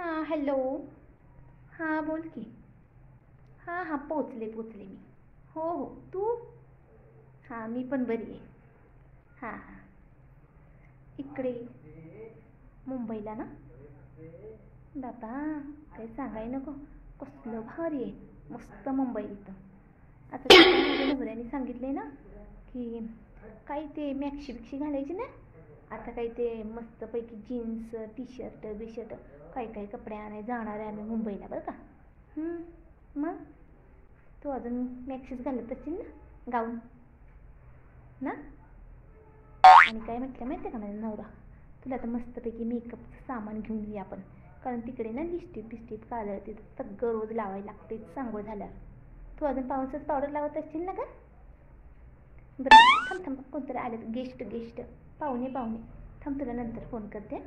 हां हॅलो. हां बोल की. हां हां पोचले मी. हो हो तू. हां मी पण बरी आहे. हां हां. इकडे मुंबईला ना. बाबा काही सांगाय नको. कसलं भारी आहे. मस्त मुंबई इथं. आता माझ्या नवऱ्याने सांगितले ना की काही ते मॅक्सी बिक्शी घालायची ना. आता काही ते मस्तपैकी जीन्स टी शर्ट बी शर्ट काही कपडे आणायला जाणार आहे आम्ही मुंबईला बरं का. मग तू अजून मॅक्सीच घालत असशील ना गाऊन ना. आणि काय म्हटलं माहिती आहे का माझा नवरा, तुला तर मस्तपैकी मेकअपचं सामान घेऊन येऊया आपण. कारण तिकडे ना लिपस्टिक बिस्टिक काजळ ते सगळं रोज लावायला लागते सांगोळ झाल्यावर. तू अजून पाऊसच पावडर लावत असशील ना का. बरं थांब कोणतरी आले गेस्ट पाहुणे थांब तुला नंतर फोन करते.